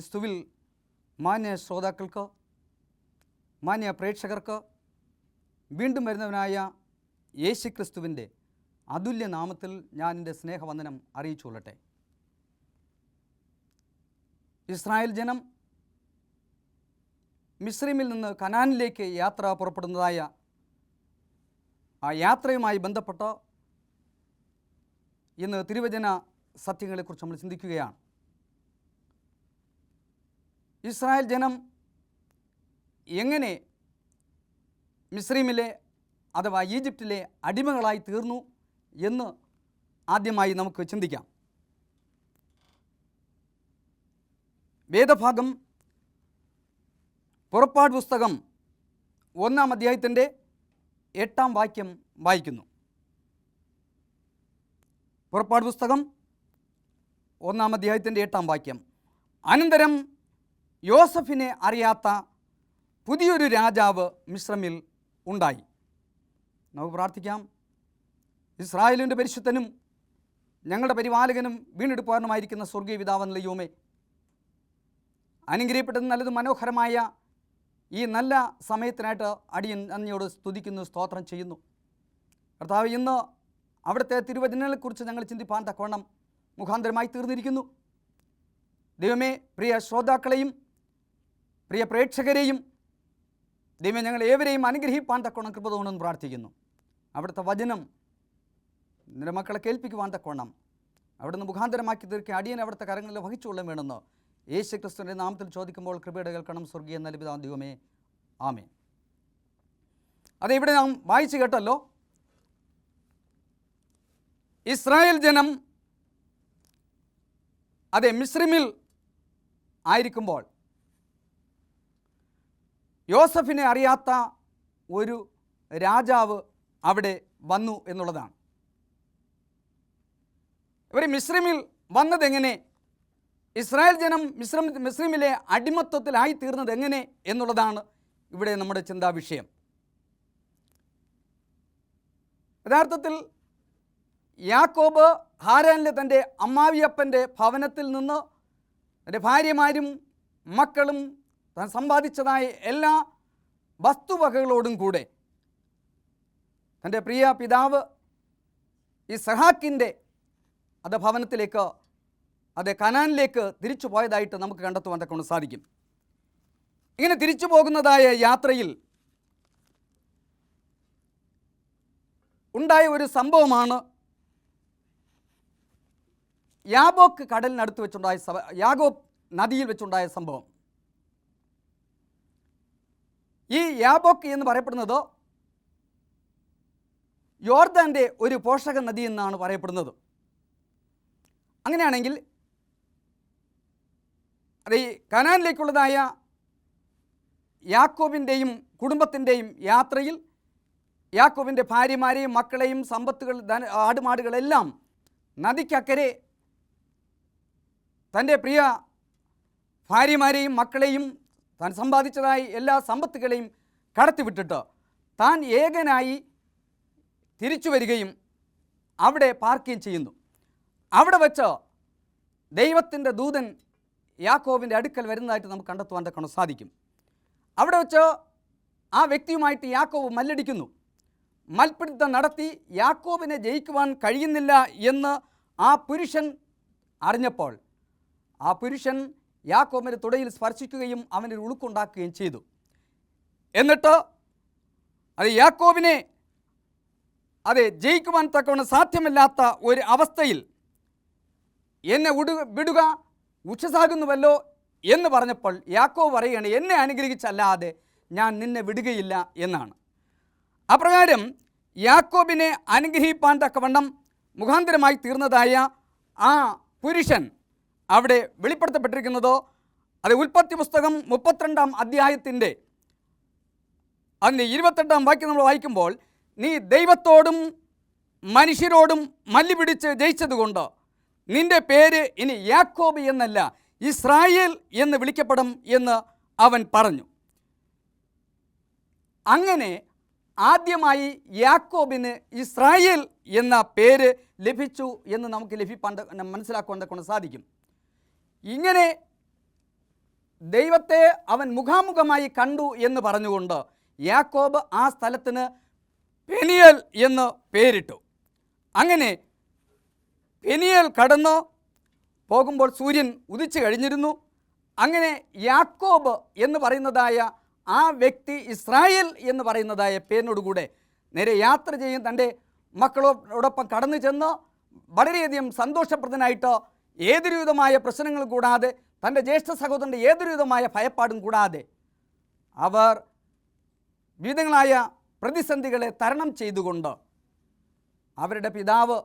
ക്രിസ്തുവിൽ മാന്യ ശ്രോതാക്കൾക്ക്, മാന്യ പ്രേക്ഷകർക്ക് വീണ്ടും വരുന്നവനായ യേശു ക്രിസ്തുവിൻ്റെ അതുല്യ നാമത്തിൽ ഞാൻ എൻ്റെ സ്നേഹവന്ദനം അറിയിച്ചുകൊള്ളട്ടെ. ഇസ്രായേൽ ജനം മിസ്രൈമിൽ നിന്ന് കനാനിലേക്ക് യാത്ര പുറപ്പെടുന്നതായ ആ യാത്രയുമായി ബന്ധപ്പെട്ട് ഇന്ന് തിരുവചന സത്യങ്ങളെക്കുറിച്ച് നമ്മൾ ചിന്തിക്കുകയാണ്. ഇസ്രായേൽ ജനം എങ്ങനെ മിസ്രൈമിലെ അഥവാ ഈജിപ്തിലെ അടിമകളായി തീർന്നു എന്ന് ആദ്യമായി നമുക്ക് ചിന്തിക്കാം. വേദഭാഗം പുറപ്പാട് പുസ്തകം 1-ാം അധ്യായത്തിൻ്റെ 8-ാം വാക്യം വായിക്കുന്നു. പുറപ്പാട് പുസ്തകം 1-ാം അധ്യായത്തിൻ്റെ 8-ാം വാക്യം. അനന്തരം യോസഫിനെ അറിയാത്ത പുതിയൊരു രാജാവ് മിസ്രൈമിൽ ഉണ്ടായി. നമുക്ക് പ്രാർത്ഥിക്കാം. ഇസ്രായേലിൻ്റെ പരിശുദ്ധനും ഞങ്ങളുടെ പരിപാലകനും വീണ്ടെടുപ്പാനുമായിരിക്കുന്ന സ്വർഗീയ പിതാവെന്ന ദൈവമേ, അനുഗ്രഹിക്കപ്പെട്ടതും നല്ലതും മനോഹരമായ ഈ നല്ല സമയത്തിനായിട്ട് അടിയൻ അങ്ങയോട് സ്തുതിക്കുന്നു, സ്തോത്രം ചെയ്യുന്നു. കർത്താവ്, ഇന്ന് അവിടുത്തെ തിരുവചനങ്ങളെക്കുറിച്ച് ഞങ്ങൾ ചിന്തിപ്പാൻ തക്കവണ്ണം മുഖാന്തരമായി തീർന്നിരിക്കുന്നു. ദൈവമേ, പ്രിയ ശ്രോതാക്കളെയും പ്രിയ പ്രേക്ഷകരെയും ദൈവമേ, ഞങ്ങൾ ഏവരെയും അനുഗ്രഹിപ്പാൻ തക്കവണ്ണം കൃപ തോന്നുമെന്ന് പ്രാർത്ഥിക്കുന്നു. അവിടുത്തെ വചനം നിന്റെ മക്കളെ കേൾപ്പിക്കുവാൻ തക്കവണ്ണം അവിടുന്ന് മുഖാന്തരമാക്കി തീർക്കുക അടിയൻ അവിടുത്തെ കരങ്ങളിൽ വഹിച്ചുകൊള്ളാൻ വേണമെന്ന് യേശു ക്രിസ്തുവിൻ്റെ നാമത്തിൽ ചോദിക്കുമ്പോൾ കൃപയുടെ കേൾക്കണം സ്വർഗീയ നല്ല പിതാവാം ദൈവമേ, ആമേൻ. അത് ഇവിടെ നാം വായിച്ചു കേട്ടല്ലോ. ഇസ്രായേൽ ജനം മിസ്രൈമിൽ ആയിരിക്കുമ്പോൾ യോസഫിനെ അറിയാത്ത ഒരു രാജാവ് അവിടെ വന്നു എന്നുള്ളതാണ്. ഇവർ മിസ്രൈമിൽ വന്നതെങ്ങനെ, ഇസ്രായേൽ ജനം മിസ്രൈമിലെ അടിമത്വത്തിലായി തീർന്നത് എങ്ങനെ എന്നുള്ളതാണ് ഇവിടെ നമ്മുടെ ചിന്താ വിഷയം. യഥാർത്ഥത്തിൽ യാക്കോബ് ഹാരാനിലെ തൻ്റെ അമ്മാവിയപ്പൻ്റെ ഭവനത്തിൽ നിന്ന് തൻ്റെ ഭാര്യമാരും മക്കളും താൻ സമ്പാദിച്ചതായ എല്ലാ വസ്തുവകകളോടും കൂടെ തൻ്റെ പ്രിയ പിതാവ് ഇസ്ഹാക്കിൻ്റെ ഭവനത്തിലേക്ക് കനാനിലേക്ക് തിരിച്ചു പോയതായിട്ട് നമുക്ക് കണ്ടെത്തുവാൻ തക്കൊണ്ട് സാധിക്കും. ഇങ്ങനെ തിരിച്ചു പോകുന്നതായ യാത്രയിൽ ഉണ്ടായ ഒരു സംഭവമാണ് യാബോക്ക് കടലിനടുത്ത് വെച്ചുണ്ടായ യാഗോബ് നദിയിൽ വെച്ചുണ്ടായ സംഭവം. ഈ യാബോക്ക് എന്ന് പറയപ്പെടുന്നത് യോർദാൻ്റെ ഒരു പോഷക നദി എന്നാണ് പറയപ്പെടുന്നത്. അങ്ങനെയാണെങ്കിൽ അത് ഈ കനാനിലേക്കുള്ളതായ യാക്കോബിൻ്റെയും കുടുംബത്തിൻ്റെയും യാത്രയിൽ യാക്കോബിൻ്റെ ഭാര്യമാരെയും മക്കളെയും സമ്പത്തുകൾ ആടുമാടുകളെല്ലാം നദിക്കക്കരെ തൻ്റെ പ്രിയ ഭാര്യമാരെയും മക്കളെയും താൻ സമ്പാദിച്ചതായി എല്ലാ സമ്പത്തുകളെയും കടത്തിവിട്ടിട്ട് താൻ ഏകനായി തിരിച്ചു വരികയും അവിടെ പാർക്കുകയും ചെയ്യുന്നു. അവിടെ വെച്ച് ദൈവത്തിൻ്റെ ദൂതൻ യാക്കോബിൻ്റെ അടുക്കൽ വരുന്നതായിട്ട് നമുക്ക് കണ്ടെത്തുവാൻ തക്ക സാധിക്കും. അവിടെ വെച്ച് ആ വ്യക്തിയുമായിട്ട് യാക്കോബ് മല്ലടിക്കുന്നു. മൽപ്പിടുത്തം നടത്തി യാക്കോബിനെ ജയിക്കുവാൻ കഴിയുന്നില്ല എന്ന് ആ പുരുഷൻ അറിഞ്ഞപ്പോൾ ആ പുരുഷൻ യാക്കോബിൻ്റെ തുടയിൽ സ്പർശിക്കുകയും അവന് ഉളുക്കുണ്ടാക്കുകയും ചെയ്തു. എന്നിട്ട് യാക്കോബിനെ ജയിക്കുവാൻ തക്കവണ്ണം സാധ്യമല്ലാത്ത ഒരു അവസ്ഥയിൽ എന്നെ വിടുക, ഉച്ചസാകുന്നുവല്ലോ എന്ന് പറഞ്ഞപ്പോൾ യാക്കോബ് പറയുകയാണ്, എന്നെ അനുഗ്രഹിച്ചല്ലാതെ ഞാൻ നിന്നെ വിടുകയില്ല എന്നാണ്. അപ്രകാരം യാക്കോബിനെ അനുഗ്രഹിപ്പാൻ തക്കവണ്ണം മുഖാന്തരമായി തീർന്നതായ ആ പുരുഷൻ അവിടെ വെളിപ്പെടുത്തപ്പെട്ടിരിക്കുന്നതോ ഉൽപ്പത്തി പുസ്തകം 32-ാം അധ്യായത്തിൻ്റെ അതിൻ്റെ 28-ാം വാക്യം നമ്മൾ വായിക്കുമ്പോൾ, നീ ദൈവത്തോടും മനുഷ്യരോടും മല്ലി പിടിച്ച് ജയിച്ചതുകൊണ്ട് നിൻ്റെ പേര് ഇനി യാക്കോബ് എന്നല്ല ഇസ്രായേൽ എന്ന് വിളിക്കപ്പെടും എന്ന് അവൻ പറഞ്ഞു. അങ്ങനെ ആദ്യമായി യാക്കോബിന് ഇസ്രായേൽ എന്ന പേര് ലഭിച്ചു എന്ന് നമുക്ക് മനസ്സിലാക്കുവാൻ കൊണ്ട് സാധിക്കും. ഇങ്ങനെ ദൈവത്തെ അവൻ മുഖാമുഖമായി കണ്ടു എന്ന് പറഞ്ഞുകൊണ്ട് യാക്കോബ് ആ സ്ഥലത്തിന് പെനിയേൽ എന്ന് പേരിട്ടു. അങ്ങനെ പെനിയേൽ കടന്ന് പോകുമ്പോൾ സൂര്യൻ ഉദിച്ചു കഴിഞ്ഞിരുന്നു. അങ്ങനെ യാക്കോബ് എന്ന് പറയുന്നതായ ആ വ്യക്തി ഇസ്രായേൽ എന്ന് പറയുന്നതായ പേരിനോടുകൂടെ നേരെ യാത്ര ചെയ്യും. തൻ്റെ മക്കളോടൊപ്പം കടന്നു ചെന്ന് വളരെയധികം സന്തോഷപ്രദനായിട്ട് ഏതൊരു വിധമായ പ്രശ്നങ്ങൾ കൂടാതെ, തൻ്റെ ജ്യേഷ്ഠ സഹോദരൻ്റെ ഏതൊരു വിധമായ ഭയപ്പാടും കൂടാതെ അവർ വിവിധങ്ങളായ പ്രതിസന്ധികളെ തരണം ചെയ്തുകൊണ്ട് അവരുടെ പിതാവ്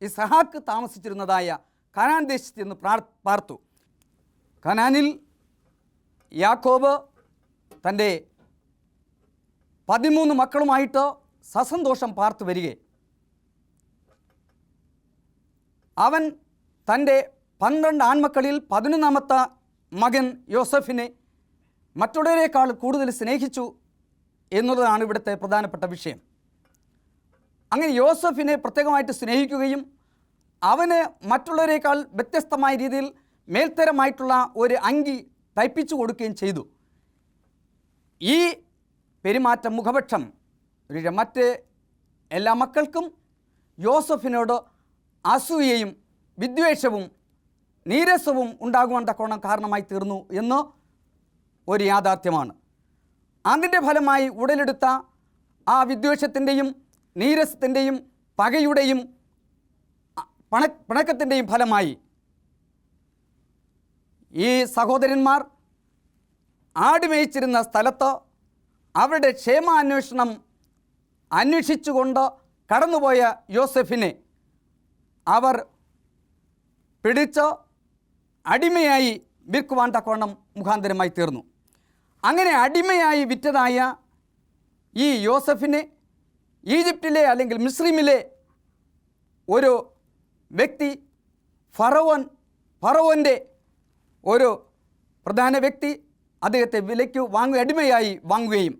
ഇസ്ഹാക്ക് താമസിച്ചിരുന്നതായ കനാൻ ദേശത്ത് നിന്ന് പാർത്തു. കനാനിൽ യാക്കോബ് തൻ്റെ 13 മക്കളുമായിട്ട് സസന്തോഷം പാർത്തു വരികെ അവൻ തൻ്റെ 12 ആൺമക്കളിൽ 11ാമത്തെ മകൻ യോസഫിനെ മറ്റുള്ളവരെക്കാൾ കൂടുതൽ സ്നേഹിച്ചു എന്നുള്ളതാണ് ഇവിടുത്തെ പ്രധാനപ്പെട്ട വിഷയം. അങ്ങനെ യോസഫിനെ പ്രത്യേകമായിട്ട് സ്നേഹിക്കുകയും അവന് മറ്റുള്ളവരെക്കാൾ വ്യത്യസ്തമായ രീതിയിൽ മേൽത്തരമായിട്ടുള്ള ഒരു അങ്കി തയ്പ്പിച്ചു കൊടുക്കുകയും ചെയ്തു. ഈ പെരുമാറ്റം മുഖപക്ഷം മറ്റ് എല്ലാ മക്കൾക്കും യോസഫിനോട് അസൂയയും വിദ്വേഷവും നീരസവും ഉണ്ടാകുവാൻ തക്കവണ്ണം കാരണമായി തീർന്നു എന്ന് ഒരു യാഥാർത്ഥ്യമാണ്. അതിൻ്റെ ഫലമായി ഉടലെടുത്ത ആ വിദ്വേഷത്തിൻ്റെയും നീരസത്തിൻ്റെയും പകയുടെയും പിണക്കത്തിൻ്റെയും ഫലമായി ഈ സഹോദരന്മാർ ആടുമേയിച്ചിരുന്ന സ്ഥലത്ത് അവരുടെ ക്ഷേമാന്വേഷണം അന്വേഷിച്ചുകൊണ്ട് കടന്നുപോയ യോസഫിനെ അവർ പിടിച്ച് അടിമയായി വിൽക്കുവാൻ തക്കവണ്ണം മുഖാന്തരമായി തീർന്നു. അങ്ങനെ അടിമയായി വിറ്റതായ ഈ യോസഫിനെ ഈജിപ്തിലെ അല്ലെങ്കിൽ മിസ്രൈമിലെ ഒരു വ്യക്തി ഫറവോൻ്റെ ഒരു പ്രധാന വ്യക്തി അദ്ദേഹത്തെ വിലയ്ക്ക് അടിമയായി വാങ്ങുകയും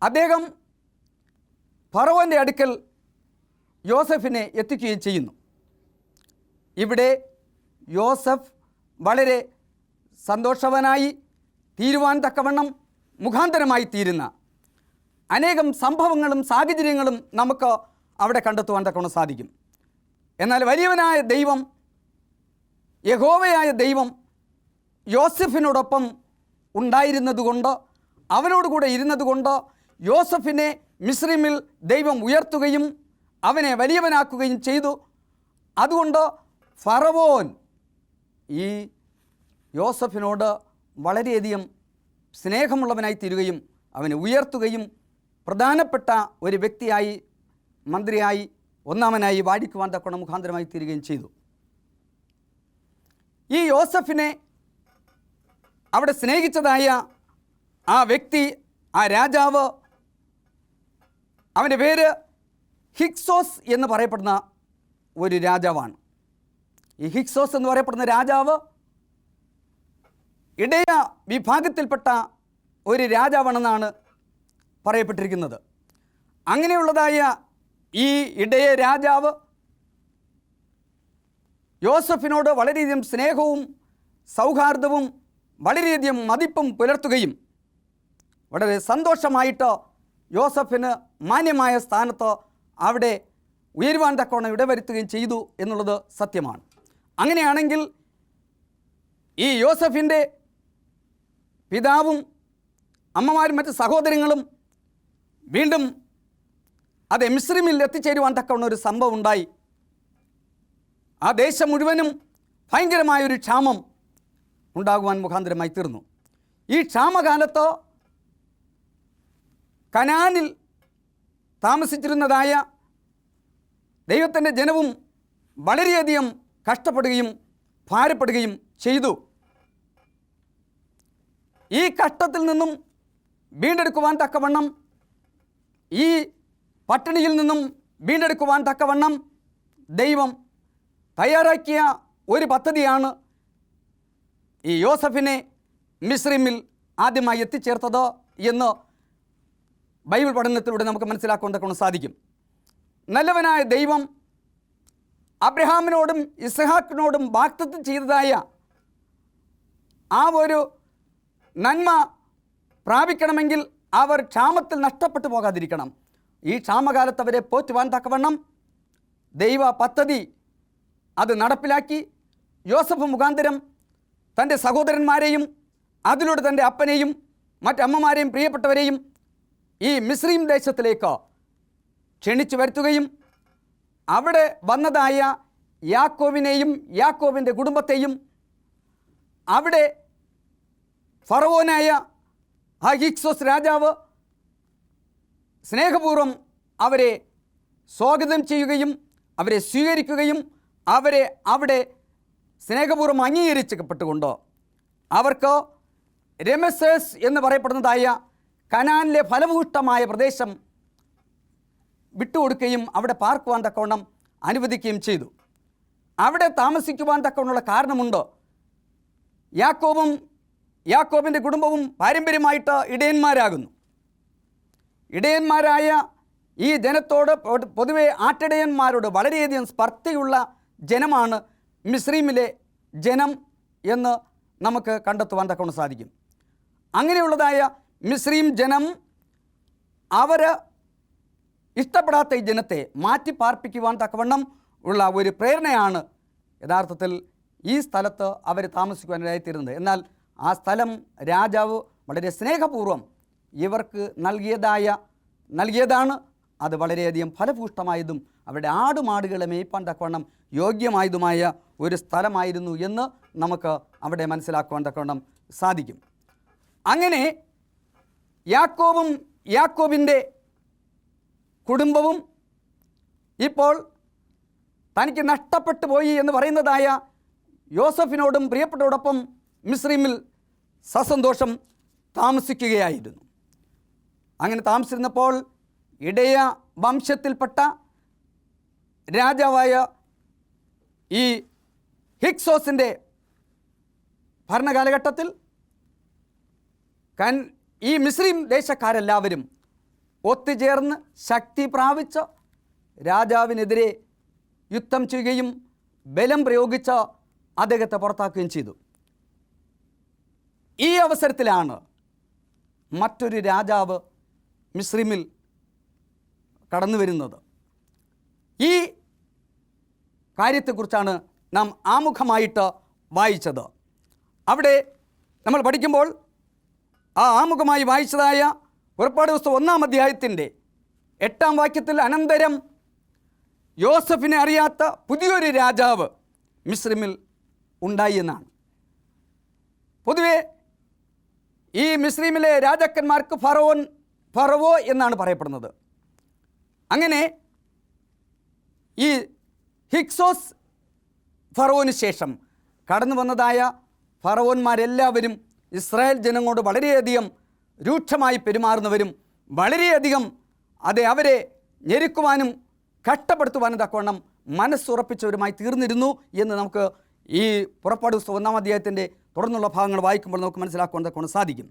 അദ്ദേഹം ഫറവോൻ്റെ അടുക്കൽ യോസഫിനെ എത്തിക്കുകയും ചെയ്യുന്നു. ഇവിടെ യോസഫ് വളരെ സന്തോഷവാനായി തീരുവാൻ തക്കവണ്ണം മുഖാന്തരമായി തീരുന്ന അനേകം സംഭവങ്ങളും സാഹചര്യങ്ങളും നമുക്ക് അവിടെ കണ്ടെത്തുവാൻ തക്കവണ്ണം സാധിക്കും. എന്നാൽ വലിയവനായ ദൈവം, യഹോവയായ ദൈവം യോസഫിനോടൊപ്പം ഉണ്ടായിരുന്നതുകൊണ്ട്, അവനോടുകൂടെ ഇരുന്നതുകൊണ്ട് യോസഫിനെ മിസ്രൈമിൽ ദൈവം ഉയർത്തുകയും അവനെ വലിയവനാക്കുകയും ചെയ്തു. അതുകൊണ്ട് ഫറവോൻ ഈ യോസഫിനോട് വളരെയധികം സ്നേഹമുള്ളവനായി തീരുകയും അവനെ ഉയർത്തുകയും പ്രധാനപ്പെട്ട ഒരു വ്യക്തിയായി, മന്ത്രിയായി, ഒന്നാമനായി വാഴിക്കുവാൻ തക്കവണ്ണം മുഖാന്തരമായി തീരുകയും ചെയ്തു. ഈ യോസഫിനെ അവിടെ സ്നേഹിച്ചതായ ആ വ്യക്തി, ആ രാജാവ്, അവൻ്റെ പേര് ഹിക്സോസ് എന്ന് പറയപ്പെടുന്ന ഒരു രാജാവാണ്. ഈ ഹിക്സോസ് എന്ന് പറയപ്പെടുന്ന രാജാവ് ഇടയ വിഭാഗത്തിൽപ്പെട്ട ഒരു രാജാവാണെന്നാണ് പറയപ്പെട്ടിരിക്കുന്നത്. അങ്ങനെയുള്ളതായ ഈ ഇടയ രാജാവ് യോസഫിനോട് വളരെയധികം സ്നേഹവും സൗഹാർദ്ദവും വളരെയധികം മതിപ്പും പുലർത്തുകയും വളരെ സന്തോഷമായിട്ട് യോസഫിന് മാന്യമായ സ്ഥാനത്ത് അവിടെ ഉയരുവാൻ തക്കവണ്ണം ഇടവരുത്തുകയും ചെയ്തു എന്നുള്ളത് സത്യമാണ്. അങ്ങനെയാണെങ്കിൽ ഈ യോസഫിൻ്റെ പിതാവും അമ്മമാരും മറ്റ് സഹോദരങ്ങളും വീണ്ടും അത് മിസ്രൈമിൽ എത്തിച്ചേരുവാൻ തക്കവണ്ണം ഒരു സംഭവം ഉണ്ടായി. ആ ദേശം മുഴുവനും ഭയങ്കരമായൊരു ക്ഷാമം ഉണ്ടാകുവാൻ മുഖാന്തരമായി തീർന്നു. ഈ ക്ഷാമകാലത്ത് കനാനിൽ താമസിച്ചിരുന്നതായ ദൈവത്തിൻ്റെ ജനവും വളരെയധികം കഷ്ടപ്പെടുകയും ഭാരപ്പെടുകയും ചെയ്തു. ഈ കഷ്ടത്തിൽ നിന്നും വീണ്ടെടുക്കുവാൻ തക്കവണ്ണം, ഈ പട്ടിണിയിൽ നിന്നും വീണ്ടെടുക്കുവാൻ തക്കവണ്ണം ദൈവം തയ്യാറാക്കിയ ഒരു പദ്ധതിയാണ് ഈ യോസഫിനെ മിസ്രൈമിൽ ആദ്യമായി എത്തിച്ചേർത്തത് എന്ന് ബൈബിൾ പഠനത്തിലൂടെ നമുക്ക് മനസ്സിലാക്കുവാൻ തക്കവണ്ണം സാധിക്കും. നല്ലവനായ ദൈവം അബ്രഹാമിനോടും ഇസ്ഹാക്കിനോടും വാഗ്ദത്തം ചെയ്തതായ ആ ഒരു നന്മ പ്രാപിക്കണമെങ്കിൽ അവർ ക്ഷാമത്തിൽ നഷ്ടപ്പെട്ടു പോകാതിരിക്കണം. ഈ ക്ഷാമകാലത്ത് അവരെ പോറ്റുവാൻ തക്കവണ്ണം ദൈവ പദ്ധതി അത് നടപ്പിലാക്കി. യോസഫ് മുഖാന്തരം തൻ്റെ സഹോദരന്മാരെയും അതിലൂടെ തൻ്റെ അപ്പനെയും മറ്റമ്മമാരെയും പ്രിയപ്പെട്ടവരെയും ഈ മിസ്രയീം ദേശത്തിലേക്ക് ക്ഷണിച്ചു വരുത്തുകയും അവിടെ വന്നതായ യാക്കോബിനെയും യാക്കോബിൻ്റെ കുടുംബത്തെയും അവിടെ ഫറവോനായ ആ ഹിക്സോസ് രാജാവ് സ്നേഹപൂർവ്വം അവരെ സ്വാഗതം ചെയ്യുകയും അവരെ സ്വീകരിക്കുകയും അവരെ അവിടെ സ്നേഹപൂർവ്വം അംഗീകരിക്കപ്പെട്ടുകൊണ്ട് അവർക്ക് രമസേസ് എന്ന് പറയപ്പെടുന്നതായ കനാനിലെ ഫലഭൂഷ്ടമായ പ്രദേശം വിട്ടുകൊടുക്കുകയും അവിടെ പാർക്കുവാൻ തക്കവണ്ണം അനുവദിക്കുകയും ചെയ്തു. അവിടെ താമസിക്കുവാൻ തക്കവണ്ണമുള്ള കാരണമുണ്ട്. യാക്കോബിൻ്റെ കുടുംബവും പാരമ്പര്യമായിട്ട് ഇടയന്മാരാകുന്നു. ഇടയന്മാരായ ഈ ജനത്തോട് പൊതുവെ ആട്ടിടയന്മാരോട് വളരെയധികം സ്പർദ്ധയുള്ള ജനമാണ് മിസ്രയീമിലെ ജനം എന്ന് നമുക്ക് കണ്ടെത്തുവാൻ തക്കവണ്ണം സാധിക്കും. അങ്ങനെയുള്ളതായ മിസ്രയീം ജനം അവർ ഇഷ്ടപ്പെടാത്ത ഈ ജനത്തെ മാറ്റി പാർപ്പിക്കുവാൻ തക്കവണ്ണം ഉള്ള ഒരു പ്രേരണയാണ് യഥാർത്ഥത്തിൽ ഈ സ്ഥലത്ത് അവർ താമസിക്കുവാനായിത്തീരുന്നത്. എന്നാൽ ആ സ്ഥലം രാജാവ് വളരെ സ്നേഹപൂർവ്വം ഇവർക്ക് നൽകിയതാണ്. അത് വളരെയധികം ഫലഭൂഷ്ടമായതും അവരുടെ ആടുമാടുകളെ മേയ്പ്പാൻ തക്കവണ്ണം യോഗ്യമായതുമായ ഒരു സ്ഥലമായിരുന്നു എന്ന് നമുക്ക് അവിടെ മനസ്സിലാക്കുവാൻ തക്കവണ്ണം സാധിക്കും. അങ്ങനെ യാക്കോബും യാക്കോബിൻ്റെ കുടുംബവും ഇപ്പോൾ തനിക്ക് നഷ്ടപ്പെട്ടു പോയി എന്ന് പറയുന്നതായ യോസഫിനോടും പ്രിയപ്പെട്ടോടൊപ്പം മിസ്രയീമിൽ സസന്തോഷം താമസിക്കുകയായിരുന്നു. അങ്ങനെ താമസിച്ചിരുന്നപ്പോൾ ഇടയ വംശത്തിൽപ്പെട്ട രാജാവായ ഈ ഹിക്സോസിൻ്റെ ഭരണകാലഘട്ടത്തിൽ ഈ മിസ്രയീം ദേശക്കാരെല്ലാവരും ഒത്തുചേർന്ന് ശക്തി പ്രാപിച്ച് രാജാവിനെതിരെ യുദ്ധം ചെയ്യുകയും ബലം പ്രയോഗിച്ച് അദ്ദേഹത്തെ പുറത്താക്കുകയും ചെയ്തു. ഈ അവസരത്തിലാണ് മറ്റൊരു രാജാവ് മിസ്രയീമിൽ കടന്നു വരുന്നത്. ഈ കാര്യത്തെക്കുറിച്ചാണ് നാം ആമുഖമായിട്ട് വായിച്ചത്. അവിടെ നമ്മൾ പഠിക്കുമ്പോൾ ആ ആമുഖമായി വായിച്ചതായ പുറപ്പാട് പുസ്തകം 1-ാം അധ്യായത്തിൻ്റെ 8-ാം വാക്യത്തിൽ അനന്തരം യോസഫിനെ അറിയാത്ത പുതിയൊരു രാജാവ് മിസ്രയീമിൽ ഉണ്ടായി എന്നാണ്. പൊതുവെ ഈ മിസ്രയീമിലെ രാജാക്കന്മാർക്ക് ഫറവോ എന്നാണ് പറയപ്പെടുന്നത്. അങ്ങനെ ഈ ഹിക്സോസ് ഫറവോന് ശേഷം കടന്നു വന്നതായ ഫറവോന്മാരെല്ലാവരും ഇസ്രായേൽ ജനങ്ങളോട് വളരെയധികം രൂക്ഷമായി പെരുമാറുന്നവരും വളരെയധികം അവരെ ഞെരുക്കുവാനും കഷ്ടപ്പെടുത്തുവാനും തക്കവണ്ണം മനസ്സുറപ്പിച്ചവരുമായി തീർന്നിരുന്നു എന്ന് നമുക്ക് ഈ പുറപ്പാട് പുസ്തകം 1-ാം അധ്യായത്തിൻ്റെ തുടർന്നുള്ള ഭാഗങ്ങൾ വായിക്കുമ്പോൾ നമുക്ക് മനസ്സിലാക്കുവാൻ തക്കവണ്ണം സാധിക്കും.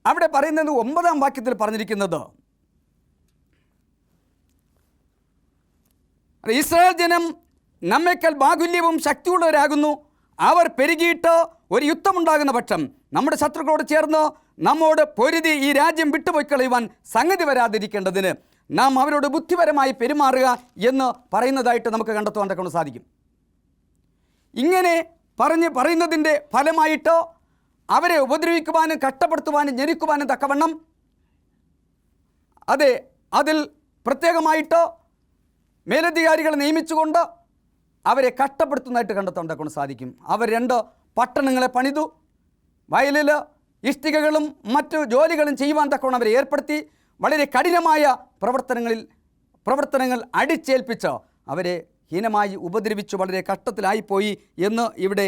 അവിടെ പറയുന്നത് 9-ാം വാക്യത്തിൽ പറഞ്ഞിരിക്കുന്നത്, ഇസ്രായേൽ ജനം നമ്മേക്കാൾ ബാഹുല്യവും ശക്തിയുള്ളവരാകുന്നു. അവർ പെരുകിയിട്ട് ഒരു യുദ്ധമുണ്ടാകുന്ന പക്ഷം നമ്മുടെ ശത്രുക്കളോട് ചേർന്ന് നമ്മോട് പൊരുതി ഈ രാജ്യം വിട്ടുപോയി കളയുവാൻ സംഗതി വരാതിരിക്കേണ്ടതിന് നാം അവരോട് ബുദ്ധിപരമായി പെരുമാറുക എന്ന് പറയുന്നതായിട്ട് നമുക്ക് കണ്ടെത്തുവാൻ തക്കവണ്ണം സാധിക്കും. ഇങ്ങനെ പറയുന്നതിൻ്റെ ഫലമായിട്ട് അവരെ ഉപദ്രവിക്കുവാനും കഷ്ടപ്പെടുത്തുവാനും ഞെരുക്കുവാനും തക്കവണ്ണം അതിൽ പ്രത്യേകമായിട്ട് മേലധികാരികളെ നിയമിച്ചുകൊണ്ട് അവരെ കഷ്ടപ്പെടുത്തുന്നതായിട്ട് കണ്ടെത്താൻ തക്കവണ്ണം സാധിക്കും. അവർ 2 പട്ടണങ്ങളെ പണിതു, വയലിൽ ഇഷ്ടികകളും മറ്റു ജോലികളും ചെയ്യുവാൻ തക്കവണ്ണം അവരെ ഏർപ്പെടുത്തി വളരെ കഠിനമായ പ്രവർത്തനങ്ങൾ അടിച്ചേൽപ്പിച്ച് അവരെ ഹീനമായി ഉപദ്രവിച്ചു വളരെ കഷ്ടത്തിലായിപ്പോയി എന്ന് ഇവിടെ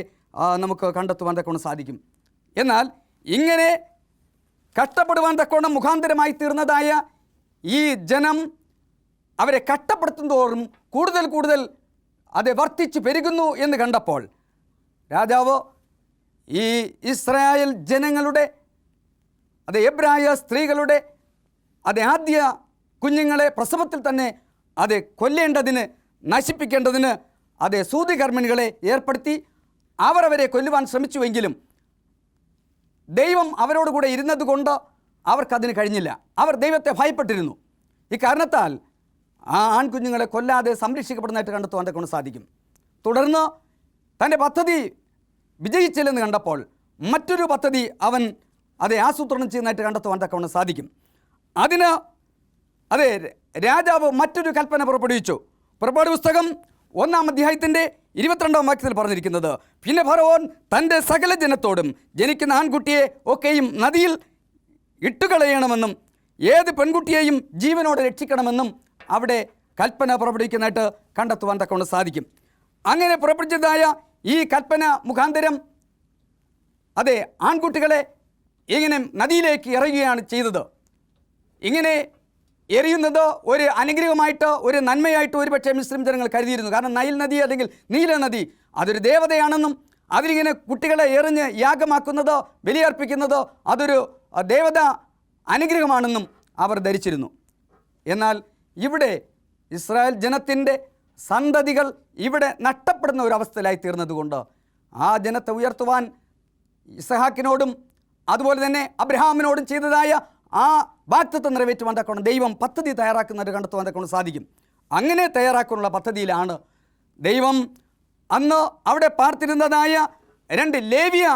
നമുക്ക് കണ്ടെത്തുവാൻ തക്കവണ്ണം സാധിക്കും. എന്നാൽ ഇങ്ങനെ കഷ്ടപ്പെടുവാൻ തക്കവണ്ണം മുഖാന്തരമായി തീർന്നതായ ഈ ജനം അവരെ കഷ്ടപ്പെടുത്തുന്നതോറും കൂടുതൽ വർദ്ധിച്ചു പെരുകുന്നു എന്ന് കണ്ടപ്പോൾ രാജാവ് ഈ ഇസ്രായേൽ ജനങ്ങളുടെ എബ്രായ സ്ത്രീകളുടെ ആദ്യ കുഞ്ഞുങ്ങളെ പ്രസവത്തിൽ തന്നെ കൊല്ലേണ്ടതിന്, നശിപ്പിക്കേണ്ടതിന് സൂതികർമ്മിണികളെ ഏർപ്പെടുത്തി അവരെ കൊല്ലുവാൻ ശ്രമിച്ചുവെങ്കിലും ദൈവം അവരോട് കൂടെ ഇരുന്നത് കൊണ്ട് അവർക്കതിന് കഴിഞ്ഞില്ല. അവർ ദൈവത്തെ ഭയപ്പെട്ടിരുന്നു. ഈ കാരണത്താൽ ആ ആൺകുഞ്ഞുങ്ങളെ കൊല്ലാതെ സംരക്ഷിക്കപ്പെടുന്നതായിട്ട് കണ്ടെത്തുവാൻ കൊണ്ട് സാധിക്കും. തുടർന്ന് തൻ്റെ പദ്ധതി വിജയിച്ചില്ലെന്ന് കണ്ടപ്പോൾ മറ്റൊരു പദ്ധതി അവൻ ആസൂത്രണം ചെയ്യുന്നതായിട്ട് കണ്ടെത്തുവാൻ തക്കവണ്ണം സാധിക്കും. അതിന് രാജാവ് മറ്റൊരു കൽപ്പന പുറപ്പെടുവിച്ചു. പുറപ്പാട് പുസ്തകം 1-ാം അധ്യായത്തിൻ്റെ 22-ാം വാക്യത്തിൽ പറഞ്ഞിരിക്കുന്നത്, പിന്നെ ഫറവോൻ തൻ്റെ സകല ജനത്തോടും ജനിക്കുന്ന ആൺകുട്ടിയെ ഒക്കെയും നദിയിൽ ഇട്ടുകളയണമെന്നും ഏത് പെൺകുട്ടിയെയും ജീവനോടെ രക്ഷിക്കണമെന്നും അവിടെ കൽപ്പന പുറപ്പെടുവിക്കുന്നതായിട്ട് കണ്ടെത്തുവാൻ തക്കൊണ്ട് സാധിക്കും. അങ്ങനെ പുറപ്പെടുവിച്ചതായ ഈ കൽപ്പന മുഖാന്തരം ആൺകുട്ടികളെ ഇങ്ങനെ നദിയിലേക്ക് എറിയുകയാണ് ചെയ്തത്. ഇങ്ങനെ എറിയുന്നത് ഒരു അനുഗ്രഹമായിട്ട്, ഒരു നന്മയായിട്ട് ഒരുപക്ഷെ മുസ്ലിം ജനങ്ങൾ കരുതിയിരുന്നു. കാരണം നൈൽ നദി അല്ലെങ്കിൽ നീല നദി അതൊരു ദേവതയാണെന്നും അതിലിങ്ങനെ കുട്ടികളെ എറിഞ്ഞ് യാഗമാക്കുന്നത്, ബലിയർപ്പിക്കുന്നത് അതൊരു ദേവത അനുഗ്രഹമാണെന്നും അവർ ധരിച്ചിരുന്നു. എന്നാൽ ഇവിടെ ഇസ്രായേൽ ജനത്തിൻ്റെ സന്തതികൾ ഇവിടെ നഷ്ടപ്പെടുന്ന ഒരു അവസ്ഥയിലായി തീർന്നതുകൊണ്ട് ആ ജനത്തെ ഉയർത്തുവാൻ ഇസഹാക്കിനോടും അതുപോലെ തന്നെ അബ്രഹാമിനോടും ചെയ്തതായ ആ വാഗ്ദത്തം നിറവേറ്റുവാൻ തക്കവണ്ണം ദൈവം പദ്ധതി തയ്യാറാക്കുന്നത് കണ്ടെത്തുവാൻ തക്കവണ്ണം സാധിക്കും. അങ്ങനെ തയ്യാറാക്കാനുള്ള പദ്ധതിയിലാണ് ദൈവം അന്ന് അവിടെ പാർത്തിരുന്നതായ 2 ലേവ്യ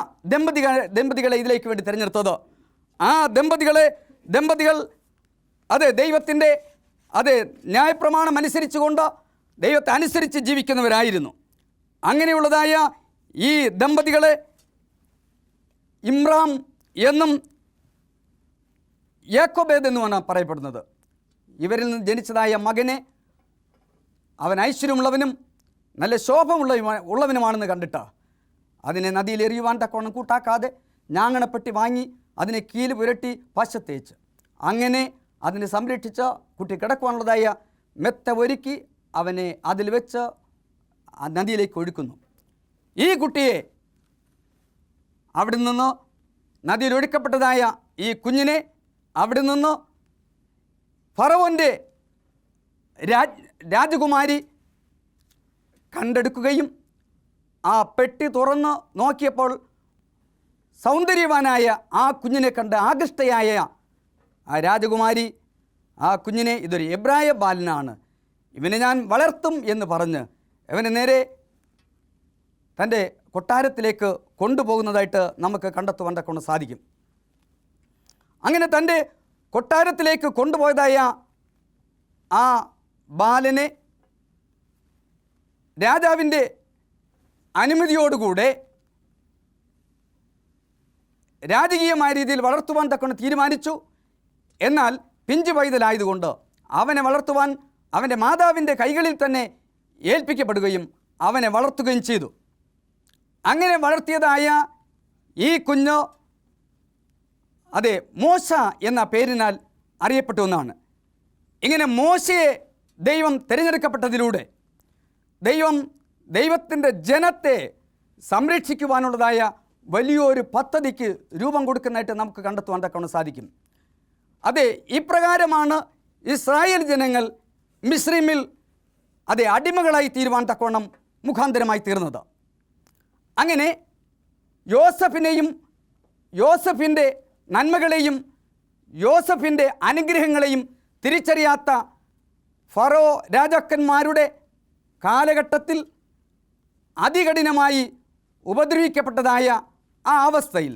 ദമ്പതികളെ ഇതിലേക്ക് വേണ്ടി തിരഞ്ഞെടുത്തത്. ആ ദമ്പതികൾ ദൈവത്തിൻ്റെ ന്യായപ്രമാണം അനുസരിച്ചുകൊണ്ട് ദൈവത്തെ അനുസരിച്ച് ജീവിക്കുന്നവരായിരുന്നു. അങ്ങനെയുള്ളതായ ഈ ദമ്പതികളെ ഇമ്രാം എന്നും യാക്കോബേദ് എന്നുമാണ് പറയപ്പെടുന്നത്. ഇവരിൽ നിന്ന് ജനിച്ചതായ മകനെ അവൻ ഐശ്വര്യമുള്ളവനും നല്ല ശോഭമുള്ളവനുമാണെന്ന് കണ്ടിട്ട് അതിനെ നദിയിൽ എറിയുവാൻ തക്കവണ്ണം കൂട്ടാക്കാതെ ഞാങ്ങണപ്പെട്ടി വാങ്ങി അതിനെ കീല് പുരട്ടി പശ തേച്ച് അങ്ങനെ അതിനെ സംരക്ഷിച്ച് കുട്ടി കിടക്കുവാനുള്ളതായ മെത്ത ഒരുക്കി അവനെ അതിൽ വെച്ച് നദിയിലേക്ക് ഒഴുക്കുന്നു. ഈ കുട്ടിയെ അവിടെ നിന്ന് നദിയിൽ ഒഴുക്കപ്പെട്ടതായ ഈ കുഞ്ഞിനെ അവിടെ നിന്ന് ഫറവോൻ്റെ രാജകുമാരി കണ്ടെടുക്കുകയും ആ പെട്ടി തുറന്ന് നോക്കിയപ്പോൾ സൗന്ദര്യവാനായ ആ കുഞ്ഞിനെ കണ്ട് ആകൃഷ്ടയായ ആ രാജകുമാരി ആ കുഞ്ഞിനെ ഇതൊരു എബ്രായ ബാലനാണ്, ഇവനെ ഞാൻ വളർത്തും എന്ന് പറഞ്ഞ് ഇവനെ നേരെ തൻ്റെ കൊട്ടാരത്തിലേക്ക് കൊണ്ടുപോകുന്നതായിട്ട് നമുക്ക് കണ്ടെത്തുവാൻ കൊണ്ട് സാധിക്കും. അങ്ങനെ തൻ്റെ കൊട്ടാരത്തിലേക്ക് കൊണ്ടുപോയതായ ആ ബാലനെ രാജാവിൻ്റെ അനുമതിയോടുകൂടെ രാജകീയമായ രീതിയിൽ വളർത്തുവാൻ തക്കൊണ്ട് തീരുമാനിച്ചു. എന്നാൽ പിഞ്ചു പൈതലായതുകൊണ്ട് അവനെ വളർത്തുവാൻ അവൻ്റെ മാതാവിൻ്റെ കൈകളിൽ തന്നെ ഏൽപ്പിക്കപ്പെടുകയും അവനെ വളർത്തുകയും ചെയ്തു. അങ്ങനെ വളർത്തിയതായ ഈ കുഞ്ഞ് മോശ എന്ന പേരിനാൽ അറിയപ്പെട്ടു എന്നാണ്. ഇങ്ങനെ മോശയെ ദൈവം തിരഞ്ഞെടുക്കപ്പെട്ടതിലൂടെ ദൈവത്തിൻ്റെ ജനത്തെ സംരക്ഷിക്കുവാനുള്ളതായ വലിയൊരു പദ്ധതിക്ക് രൂപം കൊടുക്കുന്നതായിട്ട് നമുക്ക് കണ്ടെത്തുവാൻ തക്കവണ്ണം സാധിക്കും. ഇപ്രകാരമാണ് ഇസ്രായേൽ ജനങ്ങൾ മിസ്രൈമിൽ അടിമകളായി തീരുവാൻ തക്കവണ്ണം മുഖാന്തരമായി തീർന്നത്. അങ്ങനെ യോസഫിൻ്റെ നന്മകളെയും യോസഫിൻ്റെ അനുഗ്രഹങ്ങളെയും തിരിച്ചറിയാത്ത ഫറോ രാജാക്കന്മാരുടെ കാലഘട്ടത്തിൽ അതികഠിനമായി ഉപദ്രവിക്കപ്പെട്ടതായ ആ അവസ്ഥയിൽ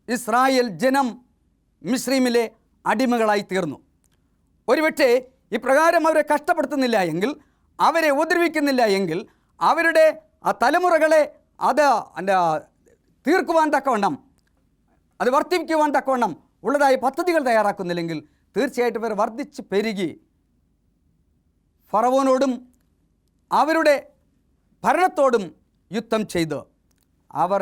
ഇസ്രായേൽ ജനം മിസ്രൈമിലെ അടിമകളായി തീർന്നു. ഒരുപക്ഷെ ഇപ്രകാരം അവരെ കഷ്ടപ്പെടുത്തുന്നില്ല എങ്കിൽ, അവരെ ഉപദ്രവിക്കുന്നില്ല എങ്കിൽ, അവരുടെ ആ തലമുറകളെ തീർക്കുവാൻ തക്കവണ്ണം, വർദ്ധിപ്പിക്കുവാൻ തക്കവണ്ണം ഉള്ളതായ പദ്ധതികൾ തയ്യാറാക്കുന്നില്ലെങ്കിൽ തീർച്ചയായിട്ടും ഇവർ വർദ്ധിച്ച് പെരുകി ഫറവോനോടും അവരുടെ ഭരണത്തോടും യുദ്ധം ചെയ്ത് അവർ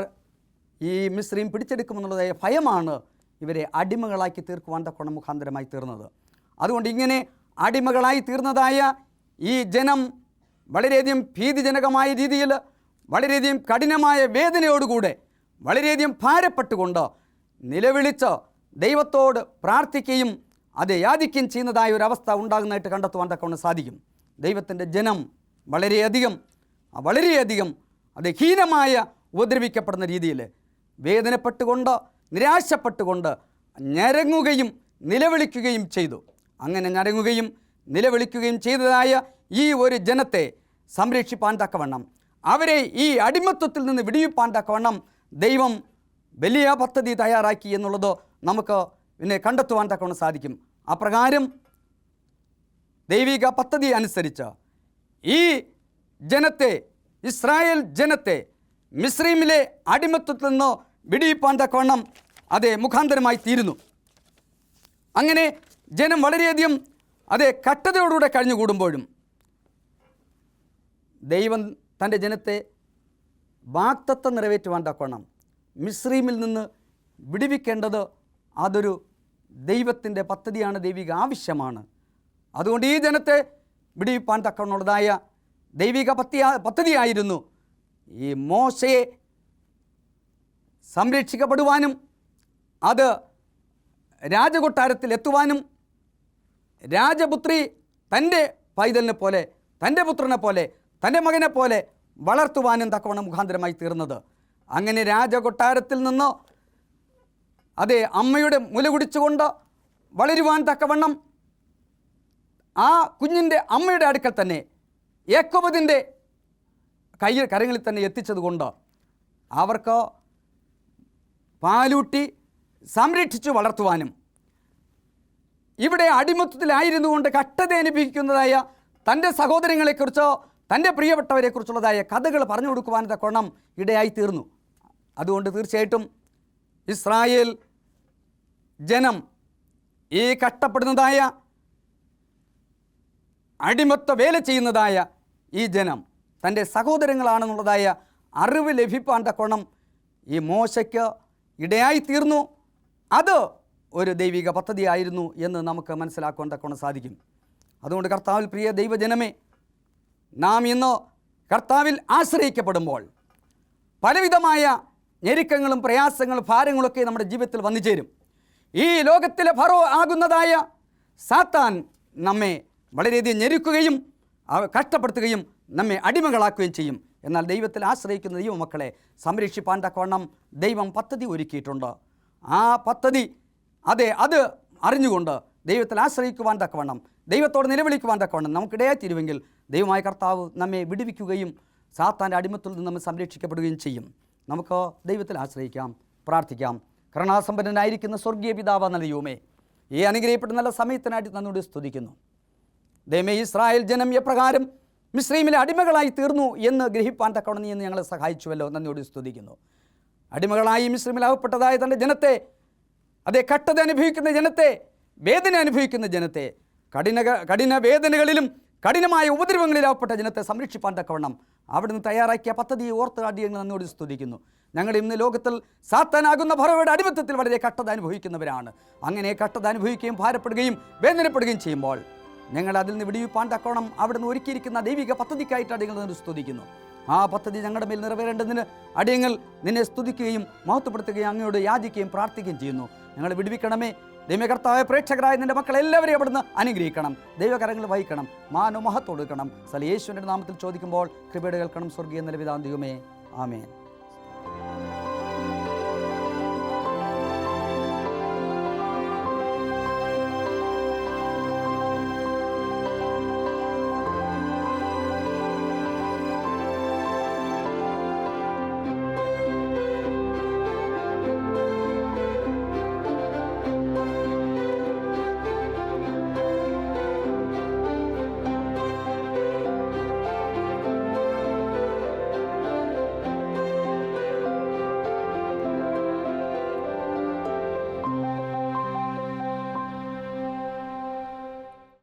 ഈ മിസ്രൈം പിടിച്ചെടുക്കുമെന്നുള്ളതായ ഭയമാണ് ഇവരെ അടിമകളാക്കി തീർക്കുവാൻ തക്കവണ്ണം മുഖാന്തരമായി തീർന്നത്. അതുകൊണ്ട് ഇങ്ങനെ അടിമകളായി തീർന്നതായ ഈ ജനം വളരെയധികം ഭീതിജനകമായ രീതിയിൽ, വളരെയധികം കഠിനമായ വേദനയോടുകൂടെ, വളരെയധികം ഭാരപ്പെട്ടുകൊണ്ട് നിലവിളിച്ച് ദൈവത്തോട് പ്രാർത്ഥിക്കുകയും യാചിക്കുകയും ചെയ്യുന്നതായ ഒരവസ്ഥ ഉണ്ടാകുന്നതായിട്ട് കണ്ടെത്തുവാൻ തക്കവണ്ണം സാധിക്കും. ദൈവത്തിൻ്റെ ജനം വളരെയധികം ഹീനമായ ഉപദ്രവിക്കപ്പെടുന്ന രീതിയിൽ വേദനപ്പെട്ടുകൊണ്ട് നിരാശപ്പെട്ടുകൊണ്ട് ഞരങ്ങുകയും നിലവിളിക്കുകയും ചെയ്തു. അങ്ങനെ ഞരങ്ങുകയും നിലവിളിക്കുകയും ചെയ്തതായ ഈ ഒരു ജനത്തെ സംരക്ഷിപ്പാൻ തക്കവണ്ണം, അവരെ ഈ അടിമത്വത്തിൽ നിന്ന് വിടുവിപ്പാൻ തക്കവണ്ണം ദൈവം വലിയ പദ്ധതി തയ്യാറാക്കി എന്നുള്ളത് നമുക്ക് പിന്നെ കണ്ടെത്തുവാൻ തക്കവണ്ണം സാധിക്കും. അപ്രകാരം ദൈവിക പദ്ധതി അനുസരിച്ച് ഈ ജനത്തെ, ഇസ്രായേൽ ജനത്തെ മിസ്രൈമിലെ അടിമത്വത്തിൽ നിന്ന് വിടുവിപ്പാൻ തക്കവണ്ണം അതേ മുഖാന്തരമായി തീരുന്നു. അങ്ങനെ ജനം വളരെയധികം കഷ്ടതയോടുകൂടെ കഴിഞ്ഞുകൂടുമ്പോഴും ദൈവം തൻ്റെ ജനത്തെ വാഗ്ദത്തം നിറവേറ്റുവാൻ തക്കവണ്ണം മിസ്രൈമിൽ നിന്ന് വിടുവിക്കേണ്ടത് അതൊരു ദൈവത്തിൻ്റെ പദ്ധതിയാണ്, ദൈവിക ആവശ്യമാണ്. അതുകൊണ്ട് ഈ ജനത്തെ വിടുവിപ്പാൻ തക്കവണ്ണമുള്ളതായ ദൈവിക പദ്ധതിയായിരുന്നു ഈ മോശയെ സംരക്ഷിക്കപ്പെടുവാനും അത് രാജകൊട്ടാരത്തിൽ എത്തുവാനും രാജപുത്രി തൻ്റെ പൈതലിനെ പോലെ, തൻ്റെ പുത്രനെ പോലെ, തൻ്റെ മകനെ പോലെ വളർത്തുവാനും തക്കവണ്ണം മുഖാന്തരമായി തീർന്നത്. അങ്ങനെ രാജകൊട്ടാരത്തിൽ നിന്ന് അമ്മയുടെ മുല കുടിച്ചുകൊണ്ട് വളരുവാൻ തക്കവണ്ണം ആ കുഞ്ഞിൻ്റെ അമ്മയുടെ അടുക്കൽ തന്നെ യാക്കോബിൻ്റെ കരങ്ങളിൽ തന്നെ എത്തിച്ചതുകൊണ്ട് അവർക്ക് പാലൂട്ടി സംരക്ഷിച്ചു വളർത്തുവാനും ഇവിടെ അടിമത്വത്തിലായിരുന്നു കൊണ്ട് കഷ്ടത അനുഭവിക്കുന്നതായ തൻ്റെ സഹോദരങ്ങളെക്കുറിച്ചോ തൻ്റെ പ്രിയപ്പെട്ടവരെക്കുറിച്ചുള്ളതായ കഥകൾ പറഞ്ഞു കൊടുക്കുവാൻ തക്കവണ്ണം ഇടയായി തീർന്നു. അതുകൊണ്ട് തീർച്ചയായിട്ടും ഇസ്രായേൽ ജനം ഈ കഷ്ടപ്പെടുന്നതായ അടിമത്വ വേല ചെയ്യുന്നതായ ഈ ജനം തൻ്റെ സഹോദരങ്ങളാണെന്നുള്ളതായ അറിവ് ലഭിപ്പാൻ തക്കവണ്ണം ഈ മോശയ്ക്ക് ഇടയായി തീർന്നു. അത് ഒരു ദൈവിക പദ്ധതിയായിരുന്നു എന്ന് നമുക്ക് മനസ്സിലാക്കുവാൻ തക്കവണ്ണം സാധിക്കും. അതുകൊണ്ട് കർത്താവിൽ പ്രിയ ദൈവജനമേ, നാം ഇന്ന് കർത്താവിൽ ആശ്രയിക്കപ്പെടുമ്പോൾ പലവിധമായ ഞെരുക്കങ്ങളും പ്രയാസങ്ങളും ഭാരങ്ങളൊക്കെ നമ്മുടെ ജീവിതത്തിൽ വന്നു ചേരും. ഈ ലോകത്തിലെ ഫറോ ആകുന്നതായ സാത്താൻ നമ്മെ വളരെയധികം ഞെരുക്കുകയും കഷ്ടപ്പെടുത്തുകയും നമ്മെ അടിമകളാക്കുകയും ചെയ്യും. എന്നാൽ ദൈവത്തിൽ ആശ്രയിക്കുന്ന ദൈവമക്കളെ സംരക്ഷിപ്പാൻ തക്കവണ്ണം ദൈവം പദ്ധതി ഒരുക്കിയിട്ടുണ്ട്. ആ പദ്ധതി അത് അറിഞ്ഞുകൊണ്ട് ദൈവത്തിൽ ആശ്രയിക്കുവാൻ തക്കവണ്ണം, ദൈവത്തോട് നിലവിളിക്കുവാൻ തക്കവണ്ണം നമുക്കിടയായി തീരുമെങ്കിൽ ദൈവമായ കർത്താവ് നമ്മെ വിടുവിക്കുകയും സാത്താൻ്റെ അടിമത്തിൽ നിന്ന് നമ്മെ സംരക്ഷിക്കപ്പെടുകയും ചെയ്യും. നമുക്ക് ദൈവത്തിൽ ആശ്രയിക്കാം, പ്രാർത്ഥിക്കാം. കരുണാസമ്പന്നനായിരിക്കുന്ന സ്വർഗീയ പിതാവ് എന്ന ദൈവമേ, ഈ അനുഗ്രഹിക്കപ്പെട്ട നല്ല സമയത്തിനായിട്ട് നന്ദിയോട് സ്തുതിക്കുന്നു. ദൈവമേ, ഇസ്രായേൽ ജനം എപ്രകാരം മിസ്രൈമിലെ അടിമകളായി തീർന്നു എന്ന് ഗ്രഹിപ്പാൻ തക്കവണ്ണം നീ എന്ന് ഞങ്ങളെ സഹായിച്ചുവല്ലോ, നന്ദിയോട് സ്തുതിക്കുന്നു. അടിമകളായി മിസ്രൈമിൽ അകപ്പെട്ടതായ തൻ്റെ ജനത്തെ, കഷ്ടത അനുഭവിക്കുന്ന ജനത്തെ, വേദന അനുഭവിക്കുന്ന ജനത്തെ, കഠിന വേദനകളിലും കഠിനമായ ഉപദ്രവങ്ങളിലാവപ്പെട്ട ജനത്തെ സംരക്ഷിപ്പാൻ തക്കവണ്ണം അവിടുന്ന് തയ്യാറാക്കിയ പദ്ധതിയെ ഓർത്ത് അടിയങ്ങൾ നന്ദിയോട് സ്തുതിക്കുന്നു. ഞങ്ങൾ ഇന്ന് ലോകത്തിൽ സാത്താനാകുന്ന ഫറോയുടെ അടിമത്തത്തിൽ വളരെ കഷ്ടത അനുഭവിക്കുന്നവരാണ്. അങ്ങനെ കഷ്ടത അനുഭവിക്കുകയും ഭാരപ്പെടുകയും വേദനപ്പെടുകയും ചെയ്യുമ്പോൾ ഞങ്ങൾ അതിൽ നിന്ന് വിടുവിപ്പാൻ തക്കവണ്ണം അവിടുന്ന് ഒരുക്കിയിരിക്കുന്ന ദൈവിക പദ്ധതിക്കായിട്ട് അടിയങ്ങൾ നിന്ന് സ്തുതിക്കുന്നു. ആ പദ്ധതി ഞങ്ങളുടെ മേൽ നിറവേറേണ്ടതിന് അടിയങ്ങൾ നിന്നെ സ്തുതിക്കുകയും മഹത്വപ്പെടുത്തുകയും അങ്ങയോട് യാചിക്കുകയും പ്രാർത്ഥിക്കുകയും ചെയ്യുന്നു. ഞങ്ങൾ വിടുവിക്കണമേ. ദൈവകർത്താവായ പ്രേക്ഷകരായ നിൻ്റെ മക്കളെല്ലാവരെയും അവിടുന്ന് അനുഗ്രഹിക്കണം, ദൈവകരങ്ങൾ വഹിക്കണം, മാനോ മഹത്വം കൊടുക്കണം. യേശുവിൻ്റെ നാമത്തിൽ ചോദിക്കുമ്പോൾ കൃപയുടെ കേൾക്കണം. സ്വർഗീയ നിലവിധാന്തിയുമേ, ആമേൻ.